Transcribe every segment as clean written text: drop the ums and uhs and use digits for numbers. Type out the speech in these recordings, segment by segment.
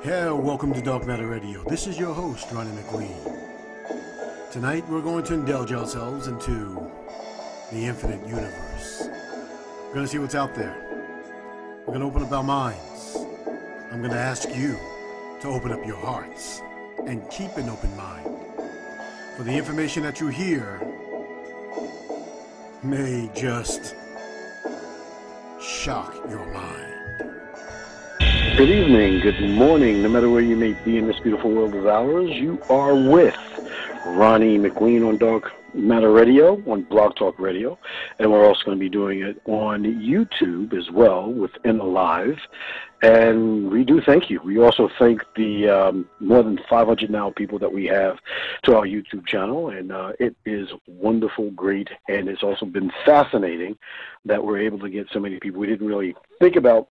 Hello, welcome to Dark Matter Radio. This is your host, Ronnie McLean. Tonight we're going to indulge ourselves into the infinite universe. We're going to see what's out there. We're going to open up our minds. I'm going to ask you to open up your hearts and keep an open mind. For the information that you hear may just shock your mind. Good evening, good morning, no matter where you may be in this beautiful world of ours. You are with Ronnie McLean on Dark Matter Radio, on Blog Talk Radio, and we're also going to be doing it on YouTube as well with I.N.N.A Live. And we do thank you. We also thank the more than 500 now people that we have to our YouTube channel, and it is wonderful, great, and it's also been fascinating that we're able to get so many people. We didn't really think about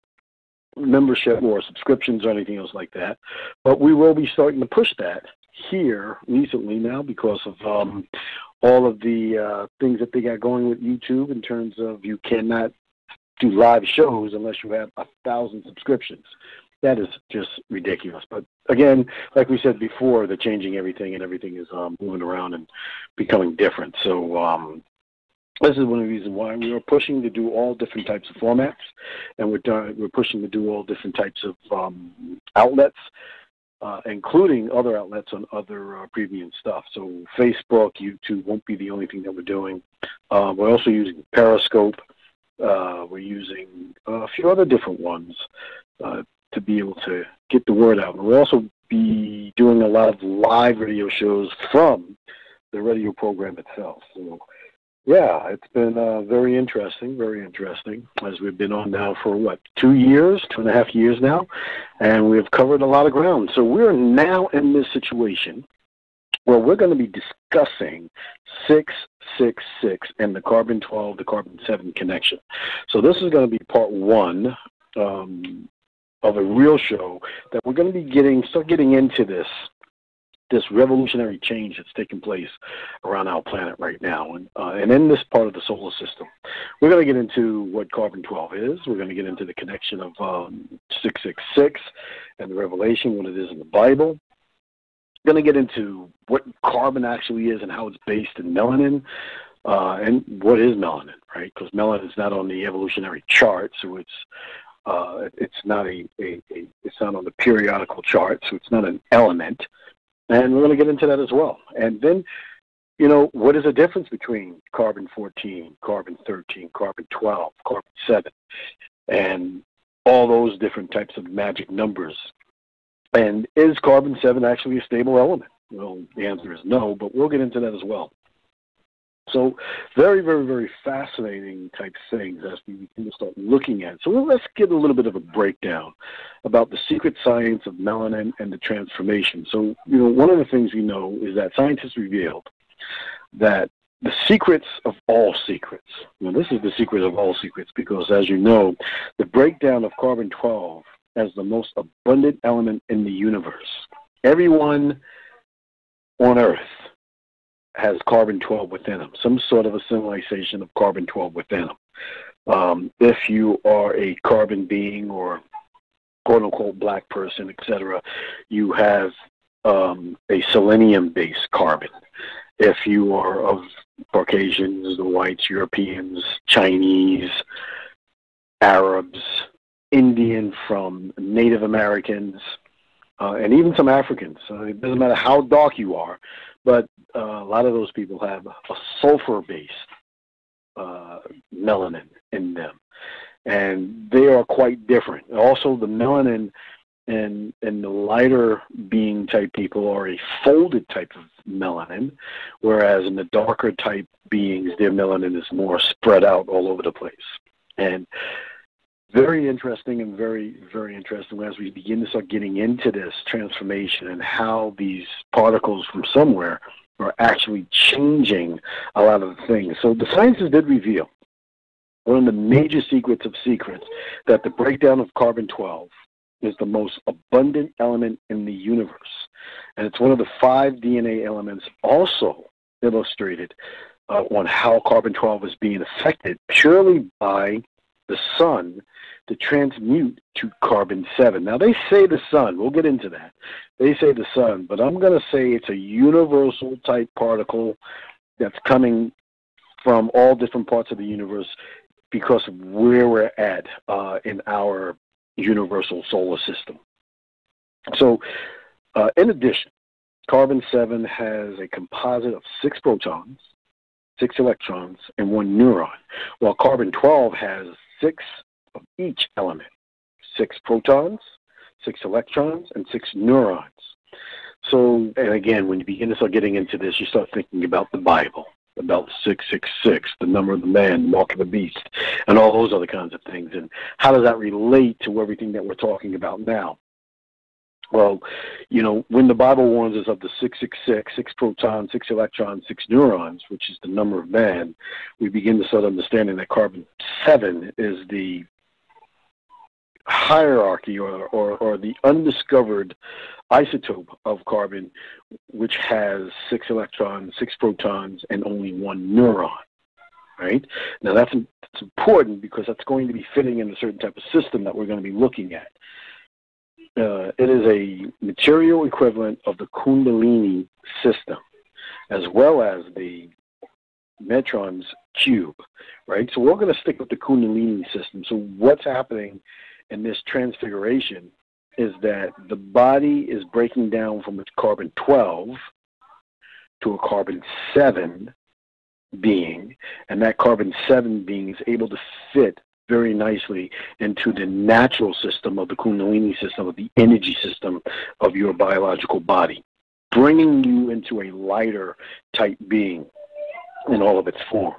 membership or subscriptions or anything else like that, but we will be starting to push that here recently now because of all of the things that they got going with YouTube in terms of you cannot do live shows unless you have 1,000 subscriptions. That is just ridiculous. But again, like we said before, they're changing everything and everything is moving around and becoming different. So this is one of the reasons why we are pushing to do all different types of formats, and we're pushing to do all different types of outlets, including other outlets on other premium stuff. So Facebook, YouTube won't be the only thing that we're doing. We're also using Periscope. We're using a few other different ones to be able to get the word out. And we'll also be doing a lot of live radio shows from the radio program itself. So yeah, it's been very interesting, as we've been on now for, 2.5 years now, and we've covered a lot of ground. So we're now in this situation where we're going to be discussing 666 and the carbon-12 to carbon-7 connection. So this is going to be part one of a real show that we're going to be start getting into this revolutionary change that's taking place around our planet right now. And in this part of the solar system, we're going to get into what carbon-12 is. We're going to get into the connection of 666 and the revelation, what it is in the Bible. We're going to get into what carbon actually is and how it's based in melanin, and what is melanin, right? Because melanin is not on the evolutionary chart, so it's not it's not on the periodical chart, so it's not an element. And we're going to get into that as well. And then, what is the difference between carbon-14, carbon-13, carbon-12, carbon-7, and all those different types of magic numbers? And is carbon-7 actually a stable element? Well, the answer is no, but we'll get into that as well. So very, very, very fascinating type things as we begin to start looking at. So let's get a little bit of a breakdown about the secret science of melanin and the transformation. So, one of the things we know is that scientists revealed that the secrets of all secrets, this is the secret of all secrets because, as you know, the breakdown of carbon-12 as the most abundant element in the universe. Everyone on Earth has carbon-12 within them, some sort of assimilation of carbon-12 within them. If you are a carbon being or quote-unquote black person, etc., you have a selenium-based carbon. If you are of Caucasians, the whites, Europeans, Chinese, Arabs, Indian from Native Americans, and even some Africans. It doesn't matter how dark you are, but a lot of those people have a sulfur-based melanin in them, and they are quite different. Also, the melanin and the lighter being type people are a folded type of melanin, whereas in the darker type beings, their melanin is more spread out all over the place. And very interesting and very, very interesting as we begin to start getting into this transformation and how these particles from somewhere are actually changing a lot of the things. So the scientists did reveal one of the major secrets of secrets, that the breakdown of carbon-12 is the most abundant element in the universe. And it's one of the 5 DNA elements also illustrated on how carbon-12 is being affected purely by the sun, to transmute to carbon-7. Now, they say the sun. We'll get into that. They say the sun, but I'm going to say it's a universal type particle that's coming from all different parts of the universe because of where we're at in our universal solar system. So, in addition, carbon-7 has a composite of 6 protons, 6 electrons, and 1 neuron, while carbon-12 has 6 of each element, 6 protons, 6 electrons, and 6 neurons. So, and again, when you begin to start getting into this, you start thinking about the Bible, about 666, the number of the man, the mark of the beast, and all those other kinds of things. And how does that relate to everything that we're talking about now? Well, you know, when the Bible warns us of the 666, 6 protons, 6 electrons, 6 neurons, which is the number of man, we begin to start understanding that carbon-7 is the hierarchy or the undiscovered isotope of carbon, which has 6 electrons, 6 protons, and only 1 neuron, right? Now, that's important because that's going to be fitting in a certain type of system that we're going to be looking at. It is a material equivalent of the Kundalini system, as well as the Metatron's cube, right? So we're going to stick with the Kundalini system. So what's happening in this transfiguration is that the body is breaking down from its carbon-12 to a carbon-7 being, and that carbon-7 being is able to fit very nicely into the natural system of the Kundalini system, of the energy system of your biological body, bringing you into a lighter type being in all of its form.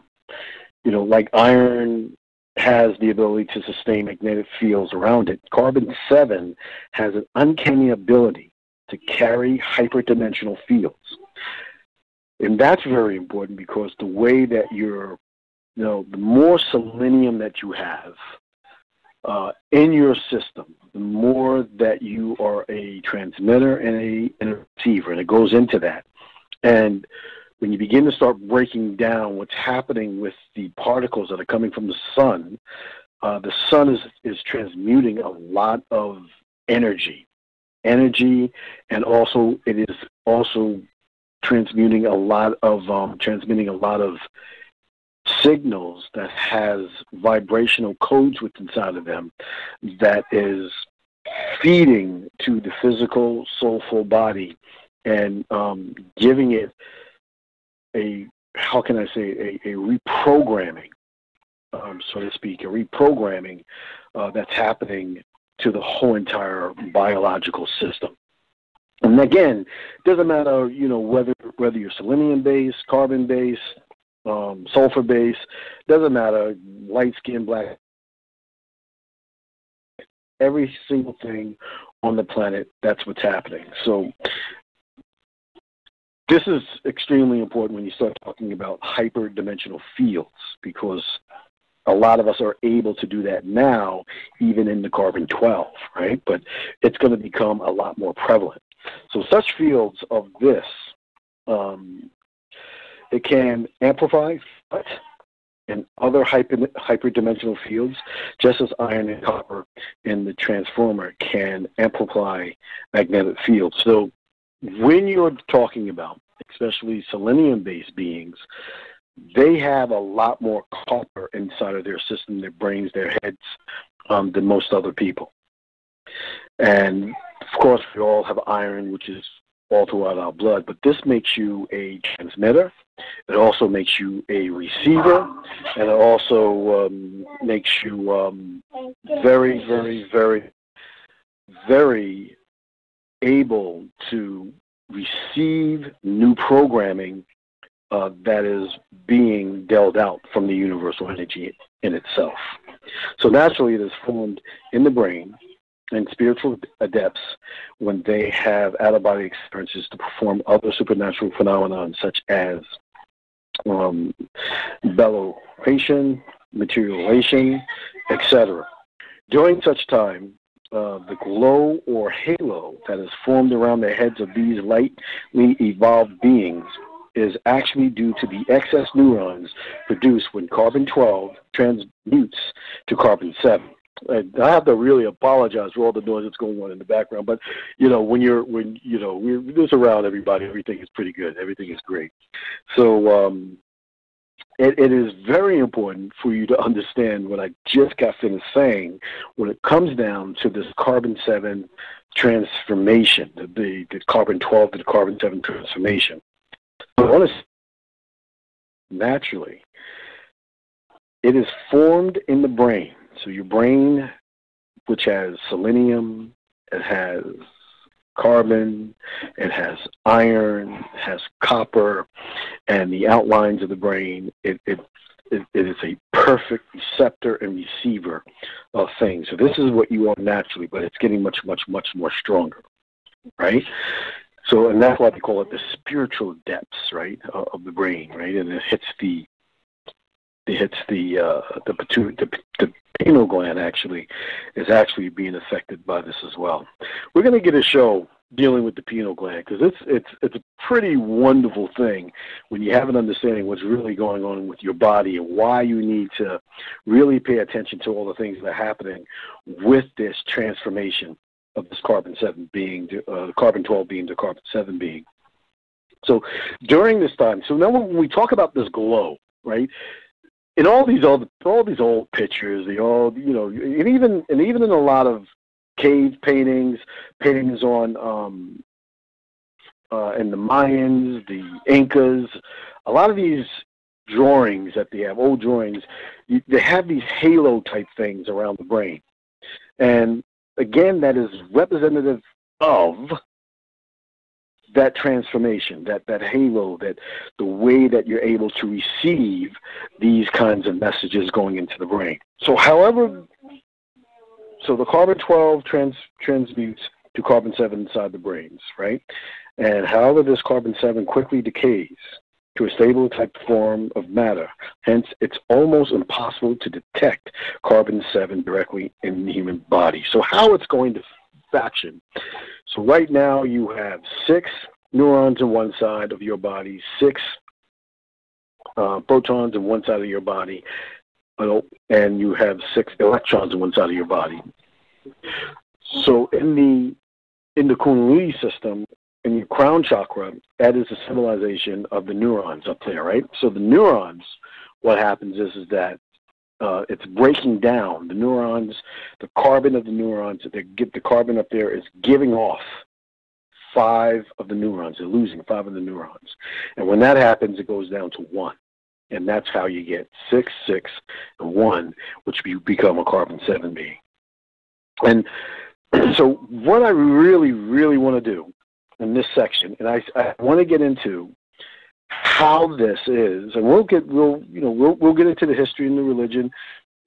You know, like iron has the ability to sustain magnetic fields around it, carbon-7 has an uncanny ability to carry hyperdimensional fields. And that's very important because the way that you're, you know, the more selenium that you have in your system, the more that you are a transmitter and a receiver, and it goes into that. And when you begin to start breaking down what's happening with the particles that are coming from the sun is transmuting a lot of energy, and also it is also transmitting a lot of signals that has vibrational codes within inside of them that is feeding to the physical, soulful body and giving it a reprogramming, so to speak, a reprogramming that's happening to the whole entire biological system. And again, it doesn't matter, you know, whether you're selenium-based, carbon-based, sulfur-based, doesn't matter, light skin, black, every single thing on the planet, that's what's happening. So this is extremely important when you start talking about hyperdimensional fields, because a lot of us are able to do that now, even in the carbon-12, right? But it's going to become a lot more prevalent. So such fields of this, it can amplify and other hyperdimensional fields, just as iron and copper in the transformer can amplify magnetic fields. So when you're talking about, especially selenium-based beings, they have a lot more copper inside of their system, their brains, their heads, than most other people. And, of course, we all have iron, which is all throughout our blood, but this makes you a transmitter. It also makes you a receiver, and it also makes you very, very, very, very able to receive new programming that is being dealt out from the universal energy in itself. So naturally, it is formed in the brain and spiritual adepts when they have out-of-body experiences to perform other supernatural phenomena such as bellowation, materialization, etc. During such time, the glow or halo that is formed around the heads of these lightly evolved beings is actually due to the excess neurons produced when carbon-12 transmutes to carbon-7. I have to really apologize for all the noise that's going on in the background, but we're just around everybody, everything is pretty good, everything is great. So it is very important for you to understand what I just got finished saying when it comes down to this carbon-7 transformation, the carbon-12 to the carbon-7 transformation. So naturally, it is formed in the brain. So your brain, which has selenium, it has carbon, it has iron, it has copper, and the outlines of the brain, it is a perfect receptor and receiver of things. So this is what you are naturally, but it's getting much, much, much more stronger, right? So, and that's why they call it the spiritual depths, right, of the brain, right? And it hits the pineal gland actually is actually being affected by this as well. We're going to get a show dealing with the pineal gland because it's a pretty wonderful thing when you have an understanding what's really going on with your body and why you need to really pay attention to all the things that are happening with this transformation of this carbon-7 being, carbon-12 being to carbon-7 being. So during this time, so now when we talk about this glow, right? In all these old pictures, they all, and even in a lot of cave paintings on in the Mayans, the Incas, a lot of these drawings that they have, old drawings, they have these halo type things around the brain, and again, that is representative of that transformation, that halo, that the way that you're able to receive these kinds of messages going into the brain. So the carbon-12 transmutes to carbon-7 inside the brains, right? And however this carbon-7 quickly decays to a stable type form of matter. Hence, it's almost impossible to detect carbon-7 directly in the human body. So how it's going to function. So right now you have 6 neurons on one side of your body, 6 protons on one side of your body, and you have 6 electrons on one side of your body. So in the Kundalini system, in your crown chakra, that is a symbolization of the neurons up there, right? So the neurons, what happens is that it's breaking down the neurons, the carbon of the neurons. The carbon up there is giving off 5 of the neurons. They're losing 5 of the neurons. And when that happens, it goes down to 1. And that's how you get 6, 6, and 1, which you become a carbon-7 being. And so what I really, really want to do in this section, and I want to get into how this is, and we'll get into the history and the religion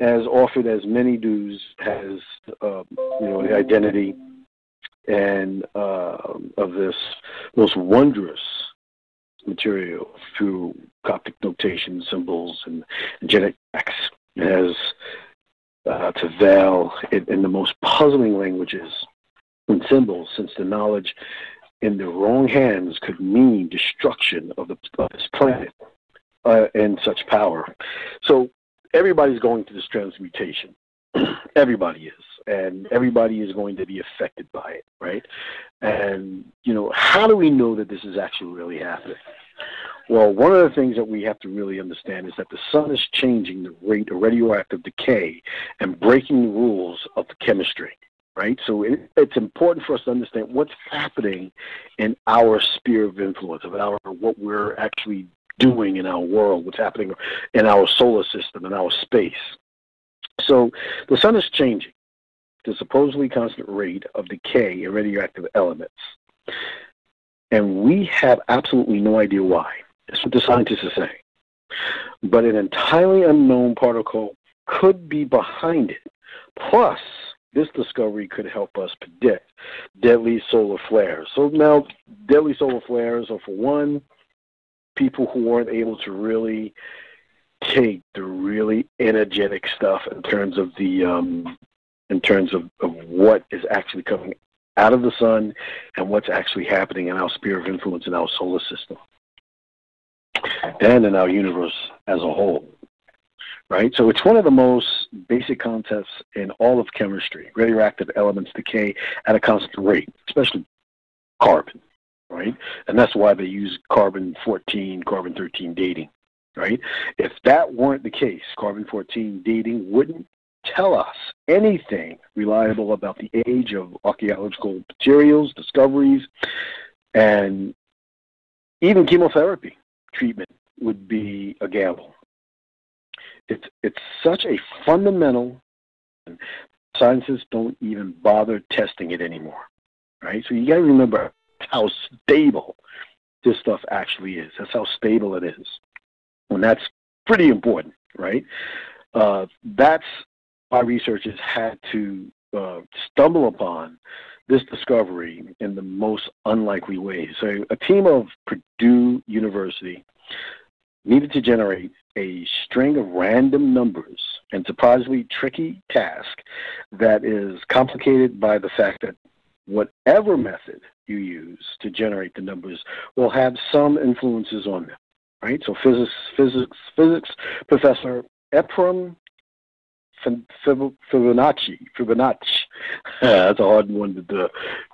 as offered as many dues as the identity and of this most wondrous material through Coptic notation, symbols, and genetics, as to veil it in the most puzzling languages and symbols, since the knowledge in the wrong hands could mean destruction of this planet and such power. So everybody's going through this transmutation. Everybody is. And everybody is going to be affected by it, right? And, how do we know that this is actually really happening? Well, one of the things that we have to really understand is that the sun is changing the rate of radioactive decay and breaking the rules of the chemistry. Right? So it's important for us to understand what's happening in our sphere of influence, of what we're actually doing in our world, what's happening in our solar system, in our space. So the sun is changing to supposedly constant rate of decay in radioactive elements. And we have absolutely no idea why. That's what the scientists are saying. But an entirely unknown particle could be behind it. Plus, this discovery could help us predict deadly solar flares. So now, deadly solar flares are, for one, people who aren't able to really take the really energetic stuff in terms of what is actually coming out of the sun and what's actually happening in our sphere of influence in our solar system. and in our universe as a whole. Right? So it's one of the most basic concepts in all of chemistry. Radioactive elements decay at a constant rate, especially carbon, right? And that's why they use carbon-14, carbon-13 dating, right? If that weren't the case, carbon-14 dating wouldn't tell us anything reliable about the age of archaeological materials, discoveries, and even chemotherapy treatment would be a gamble. It's such a fundamental, scientists don't even bother testing it anymore, right? So you got to remember how stable this stuff actually is. That's how stable it is. And that's pretty important, right? That's why researchers had to stumble upon this discovery in the most unlikely ways. So a team of Purdue University needed to generate a string of random numbers, and surprisingly tricky task that is complicated by the fact that whatever method you use to generate the numbers will have some influences on them, right? So physics professor Ephraim Fibonacci, that's a hard one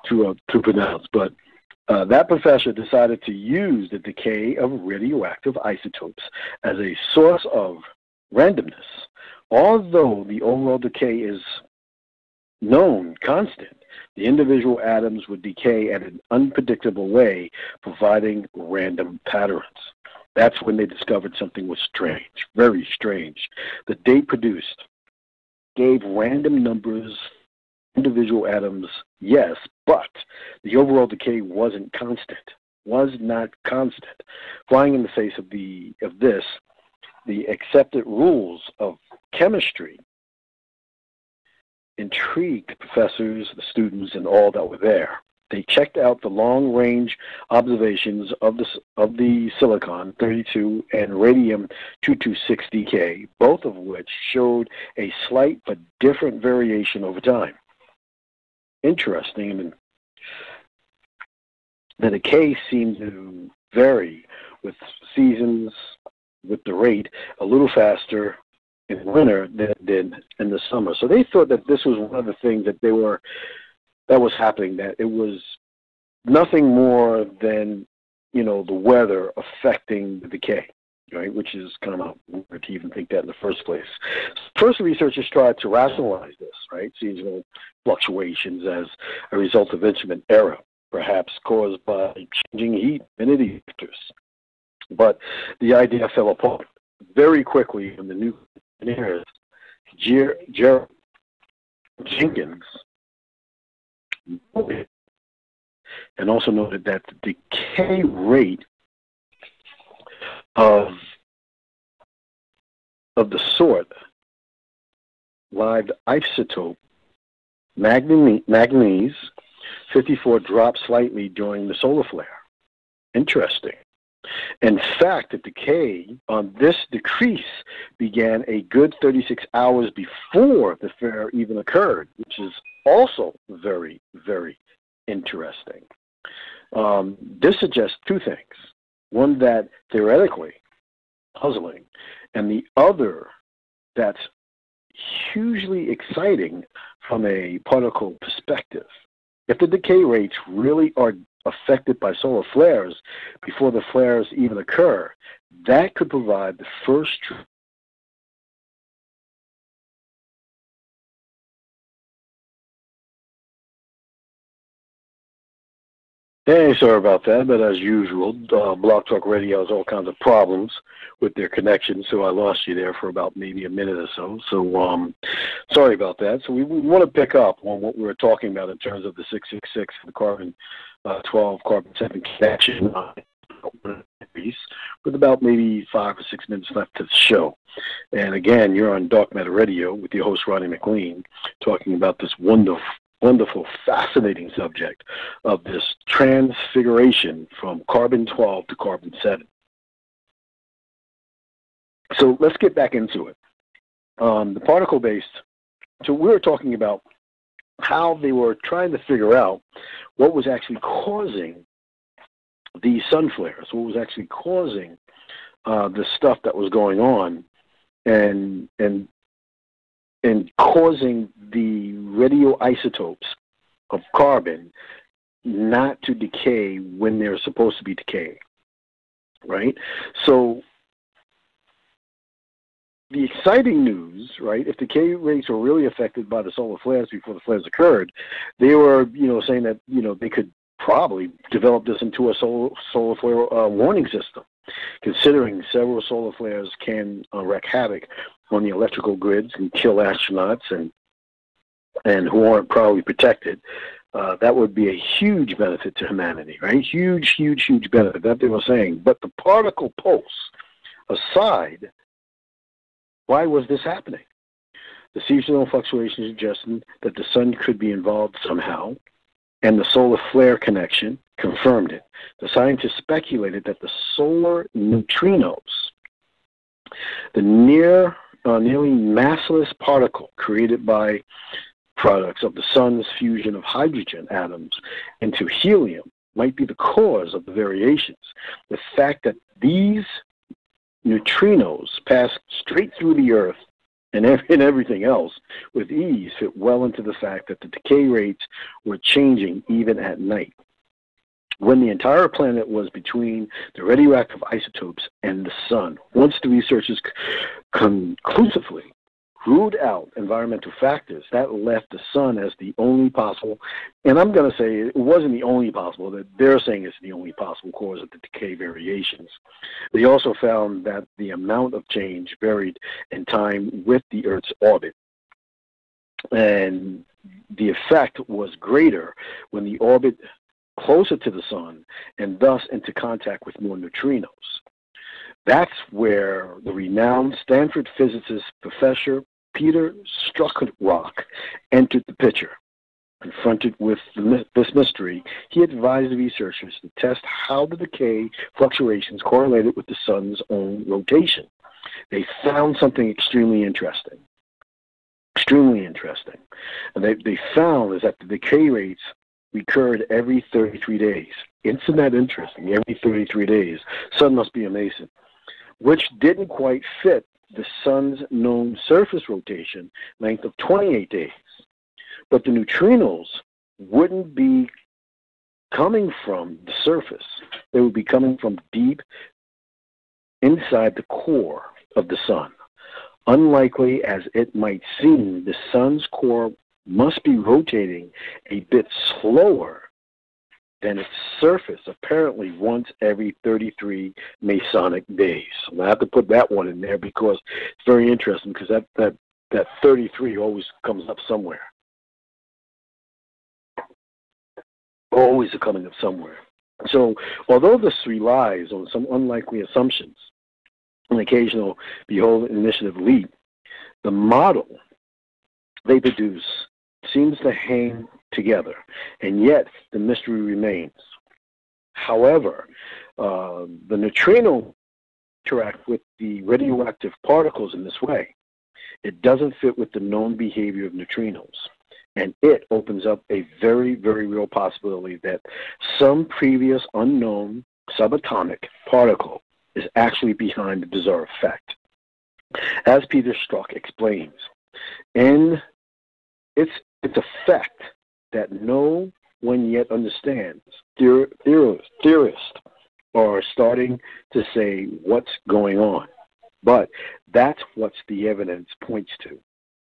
to pronounce, but that professor decided to use the decay of radioactive isotopes as a source of randomness. Although the overall decay is known, constant, the individual atoms would decay at an unpredictable way, providing random patterns. That's when they discovered something was strange, very strange. The date produced gave random numbers, individual atoms, yes, but the overall decay wasn't constant, was not constant. Flying in the face of this, the accepted rules of chemistry intrigued the professors, the students, and all that were there. They checked out the long-range observations of the silicon-32 and radium-226 decay, both of which showed a slight but different variation over time. Interesting, and the decay seemed to vary with seasons, with the rate a little faster in winter than it did in the summer. So they thought that this was one of the things that was happening, that it was nothing more than, the weather affecting the decay, right? Which is kind of weird to even think that in the first place. First, researchers tried to rationalize this, right? Seasonal fluctuations as a result of instrument error, perhaps caused by changing heat humidity factors. But the idea fell apart very quickly when the new engineers, Gerald Jenkins, and also noted that the decay rate of the sort live isotope manganese 54 dropped slightly during the solar flare. Interesting. In fact, the decay on this decrease began a good 36 hours before the flare even occurred, which is also very, very interesting. This suggests two things. One, that theoretically puzzling, and the other that's hugely exciting from a particle perspective. If the decay rates really are affected by solar flares before the flares even occur, that could provide the first Hey, sorry about that, but as usual, Blog Talk Radio has all kinds of problems with their connection, so I lost you there for about maybe a minute or so. So, sorry about that. So we want to pick up on what we were talking about in terms of the 666, the carbon-12, carbon-7 connection, with about maybe 5 or 6 minutes left to the show. And again, you're on Dark Matter Radio with your host, Ronnie McLean, talking about this wonderful, fascinating subject of this transfiguration from carbon-12 to carbon-7. So let's get back into it. The particle-based, so we were talking about how they were trying to figure out what was actually causing these sun flares, what was actually causing the stuff that was going on and causing the radioisotopes of carbon not to decay when they're supposed to be decaying, right? So the exciting news, right, if decay rates were really affected by the solar flares before the flares occurred, they were, saying that, they could probably develop this into a solar flare warning system, considering several solar flares can wreak havoc on the electrical grids and kill astronauts and who aren't probably protected. That would be a huge benefit to humanity, right? Huge, huge, huge benefit, that they were saying. But the particle pulse aside, why was this happening? The seasonal fluctuations suggested that the sun could be involved somehow, and the solar flare connection confirmed it. The scientists speculated that the solar neutrinos, the nearly massless particle created by products of the sun's fusion of hydrogen atoms into helium, might be the cause of the variations. The fact that these neutrinos pass straight through the Earth and everything else with ease fit well into the fact that the decay rates were changing even at night, when the entire planet was between the radioactive isotopes and the sun. Once the researchers conclusively ruled out environmental factors, that left the sun as the only possible, and I'm going to say it wasn't the only possible, that they're saying it's the only possible cause of the decay variations. They also found that the amount of change varied in time with the Earth's orbit, and the effect was greater when the orbit closer to the sun and thus into contact with more neutrinos. That's where the renowned Stanford physicist Professor Peter Struckrock entered the picture. Confronted with this mystery, he advised the researchers to test how the decay fluctuations correlated with the sun's own rotation. They found something extremely interesting. And they found is that the decay rates recurred every 33 days. Isn't that interesting? Every 33 days. Sun must be amazing. Which didn't quite fit the sun's known surface rotation length of 28 days. But the neutrinos wouldn't be coming from the surface. They would be coming from deep inside the core of the sun. Unlikely as it might seem, the sun's core must be rotating a bit slower than its surface, apparently once every 33 Masonic days. So I have to put that one in there because it's very interesting, because that 33 always comes up somewhere. Always coming up somewhere. So although this relies on some unlikely assumptions, an occasional Behold Initiative leap, the model they produce seems to hang together, and yet the mystery remains. However, the neutrino interact with the radioactive particles in this way. It doesn't fit with the known behavior of neutrinos, and it opens up a very, very real possibility that some previous unknown subatomic particle is actually behind the bizarre effect. As Peter Struck explains, in its effect that no one yet understands, theorists are starting to say what's going on, but that's what the evidence points to.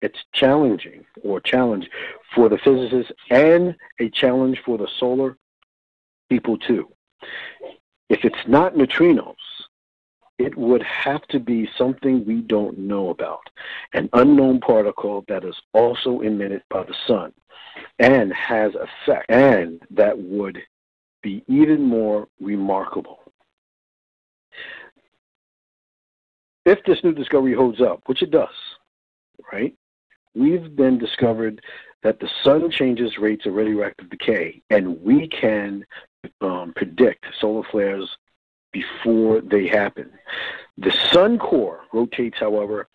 It's challenge for the physicists and a challenge for the solar people too. If it's not neutrinos, it would have to be something we don't know about, an unknown particle that is also emitted by the sun and has effect, and that would be even more remarkable. If this new discovery holds up, which it does, right? We've then discovered that the sun changes rates of radioactive decay, and we can predict solar flares before they happen. The sun core rotates, however,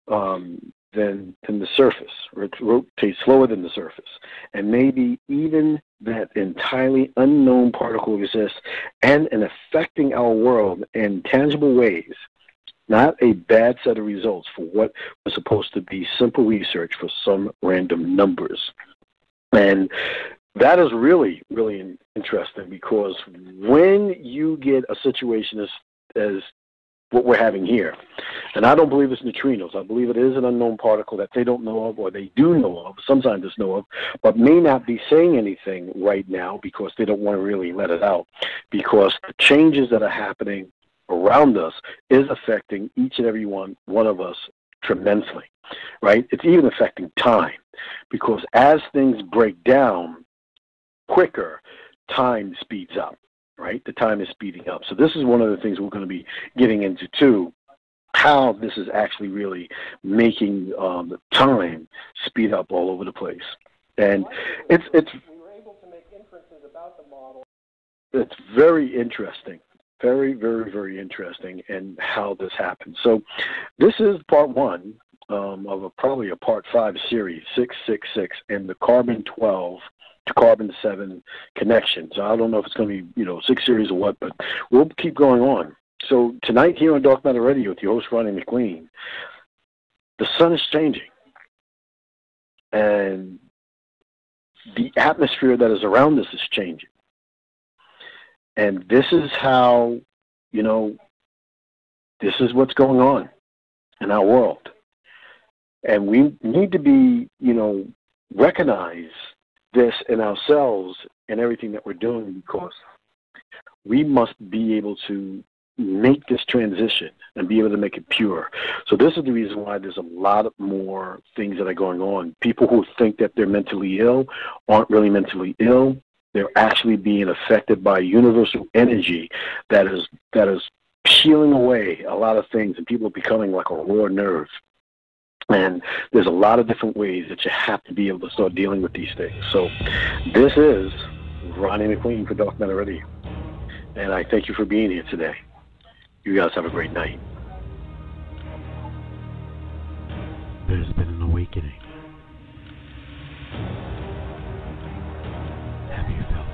than the surface. It rotates slower than the surface. And maybe even that entirely unknown particle exists and affecting our world in tangible ways not a bad set of results for what was supposed to be simple research for some random numbers. And that is really, really interesting, because when you get a situation as what we're having here, and I don't believe it's neutrinos. I believe it is an unknown particle that they don't know of, or they do know of, some scientists know of, but may not be saying anything right now because they don't want to really let it out, because the changes that are happening around us is affecting each and every one of us tremendously, right? It's even affecting time, because as things break down quicker, time speeds up. Right? The time is speeding up. So this is one of the things we're going to be getting into too, how this is actually really making the time speed up all over the place. And it's we were able to make inferences about the model. It's very interesting. Very, very, very interesting, and how this happens. So this is part one of probably a part 5 series, 666, and the carbon-12 to carbon-7 connection. So I don't know if it's going to be, 6 series or what, but we'll keep going on. So tonight here on Dark Matter Radio with your host, Ronnie McLean, the sun is changing. And the atmosphere that is around us is changing. And this is how, this is what's going on in our world. And we need to be, recognize this in ourselves and everything that we're doing, because we must be able to make this transition and be able to make it pure. So this is the reason why there's a lot more things that are going on. People who think that they're mentally ill aren't really mentally ill. They're actually being affected by universal energy that is peeling away a lot of things, and people are becoming like a raw nerve. And there's a lot of different ways that you have to be able to start dealing with these things. So this is Ronnie McLean for Dark Matter Radio. And I thank you for being here today. You guys have a great night. There's been an awakening. Have you felt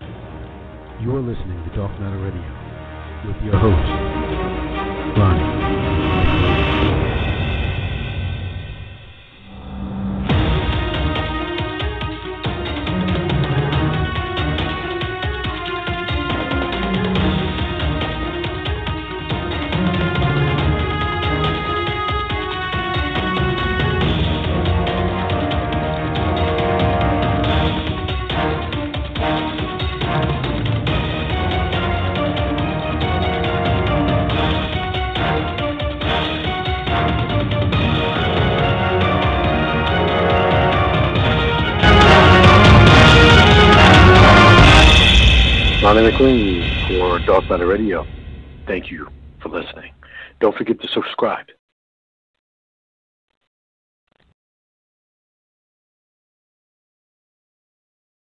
it? You are listening to Dark Matter Radio with your host, Ronnie. Ronnie McLean for Dark Matter Radio. Thank you for listening. Don't forget to subscribe.